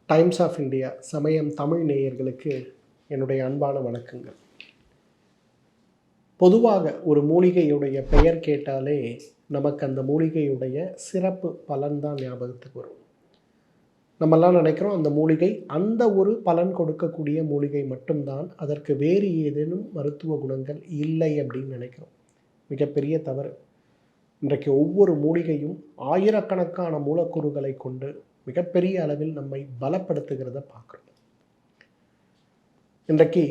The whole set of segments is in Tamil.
டைம்ஸ் ஆஃப் இந்தியா சமயம் தமிழ் நேயர்களுக்கு என்னுடைய அன்பான வணக்கங்கள். பொதுவாக ஒரு மூலிகையுடைய பெயர் கேட்டாலே நமக்கு அந்த மூலிகையுடைய சிறப்பு பலன்தான் ஞாபகத்துக்கு வரும். நம்மெல்லாம் நினைக்கிறோம் அந்த மூலிகை அந்த ஒரு பலன் கொடுக்கக்கூடிய மூலிகை மட்டும்தான், அதற்கு வேறு ஏதேனும் மருத்துவ குணங்கள் இல்லை அப்படின்னு நினைக்கிறோம். மிகப்பெரிய தவறு. இன்றைக்கு ஒவ்வொரு மூலிகையும் ஆயிரக்கணக்கான மூலக்கூறுகளை கொண்டு மிகப்பெரிய அளவில் நம்மை பலப்படுத்துகிறத பார்க்குறோம். இன்றைக்கு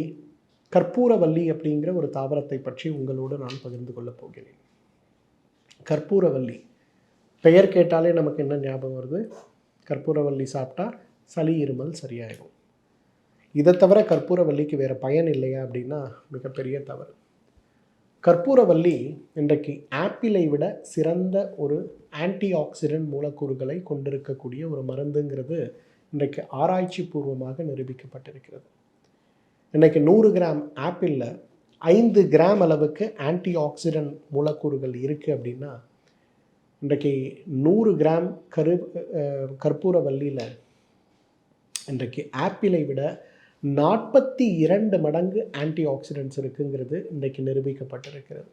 கற்பூரவல்லி அப்படிங்கிற ஒரு தாவரத்தை பற்றி உங்களோடு நான் பகிர்ந்து கொள்ளப் போகிறேன். கற்பூரவல்லி பெயர் கேட்டாலே நமக்கு என்ன ஞாபகம் வருது? கற்பூரவல்லி சாப்பிட்டா சளி இருமல் சரியாயிடும். இதை தவிர கற்பூரவல்லிக்கு வேறு பயன் இல்லையா அப்படின்னா மிகப்பெரிய தவறு. கற்பூரவல்லி இன்றைக்கு ஆப்பிளை விட சிறந்த ஒரு ஆன்டி ஆக்சிடென்ட் மூலக்கூறுகளை கொண்டிருக்கக்கூடிய ஒரு மருந்துங்கிறது இன்றைக்கு ஆராய்ச்சி பூர்வமாக நிரூபிக்கப்பட்டிருக்கிறது. இன்றைக்கு 100 கிராம் ஆப்பிளில் 5 கிராம் அளவுக்கு ஆன்டி ஆக்சிடென்ட் மூலக்கூறுகள் இருக்குது அப்படின்னா, இன்றைக்கு 100 கிராம் கற்பூரவல்லியில் இன்றைக்கு ஆப்பிளை விட 42 மடங்கு ஆன்டி ஆக்சிடென்ட்ஸ் இருக்குங்கிறது இன்றைக்கு நிரூபிக்கப்பட்டிருக்கிறது.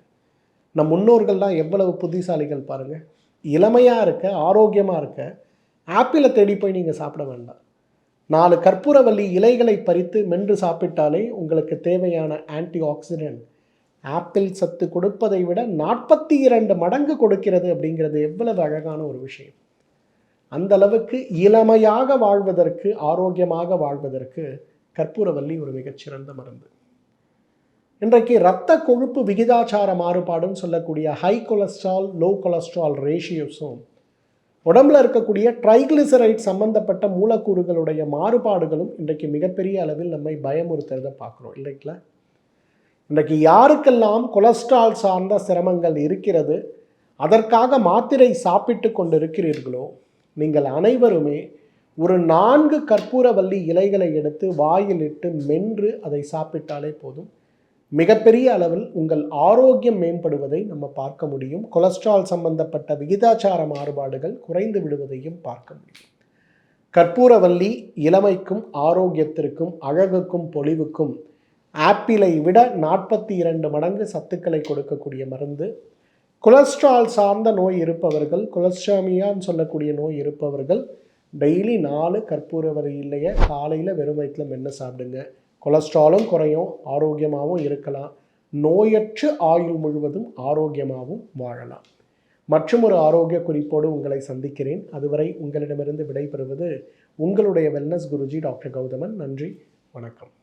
நம் முன்னோர்கள்லாம் எவ்வளவு புத்திசாலிகள் பாருங்கள். இளமையாக இருக்க, ஆரோக்கியமாக இருக்க ஆப்பிளை தேடி போய் நீங்கள் சாப்பிட வேண்டாம். 4 கற்பூரவல்லி இலைகளை பறித்து மென்று சாப்பிட்டாலே உங்களுக்கு தேவையான ஆன்டி ஆக்சிடென்ட் ஆப்பிள் சத்து கொடுப்பதை விட 42 மடங்கு கொடுக்கிறது அப்படிங்கிறது எவ்வளவு அழகான ஒரு விஷயம். அந்த அளவுக்கு இளமையாக வாழ்வதற்கு, ஆரோக்கியமாக வாழ்வதற்கு கற்பூரவல்லி ஒரு மிகச்சிறந்த மருந்து. இன்றைக்கு இரத்த கொழுப்பு விகிதாச்சார மாறுபாடுன்னு சொல்லக்கூடிய ஹை கொலஸ்ட்ரால் லோ கொலஸ்ட்ரால் ரேஷியோஸும் உடம்புல இருக்கக்கூடிய ட்ரைக்ளிசரைட் சம்பந்தப்பட்ட மூலக்கூறுகளுடைய மாறுபாடுகளும் இன்றைக்கு மிகப்பெரிய அளவில் நம்மை பயமுறுத்துறதை பார்க்குறோம் இல்லைங்களா? இன்றைக்கு யாருக்கெல்லாம் கொலஸ்ட்ரால் சார்ந்த சிரமங்கள் இருக்கிறது, அதற்காக மாத்திரை சாப்பிட்டு கொண்டு இருக்கிறீர்களோ, நீங்கள் அனைவருமே ஒரு 4 கற்பூரவல்லி இலைகளை எடுத்து வாயில் இட்டு மென்று அதை சாப்பிட்டாலே போதும். மிகப்பெரிய அளவில் உங்கள் ஆரோக்கியம் மேம்படுவதை நம்ம பார்க்க முடியும். கொலஸ்ட்ரால் சம்பந்தப்பட்ட விகிதாச்சார மாறுபாடுகள் குறைந்து விடுவதையும் பார்க்க முடியும். கற்பூரவல்லி இளமைக்கும் ஆரோக்கியத்திற்கும் அழகுக்கும் பொலிவுக்கும் ஆப்பிளை விட 42 மடங்கு சத்துக்களை கொடுக்கக்கூடிய மருந்து. கொலஸ்ட்ரால் சார்ந்த நோய் இருப்பவர்கள், கொலஸ்ட்ராமியான்னு சொல்லக்கூடிய நோய் இருப்பவர்கள் டெய்லி 4 கற்பூரவல்லி இலையை காலையில் வெறும் வயிற்றில் மென்று சாப்பிடுங்க. கொலஸ்ட்ராலும் குறையும், ஆரோக்கியமாகவும் இருக்கலாம். நோயற்று ஆயுள் முழுவதும் ஆரோக்கியமாகவும் வாழலாம். மற்றும் ஒரு ஆரோக்கிய குறிப்போடு உங்களை சந்திக்கிறேன். அதுவரை உங்களிடமிருந்து விடைபெறுவது உங்களுடைய வெல்னஸ் குருஜி டாக்டர் கௌதமன். நன்றி, வணக்கம்.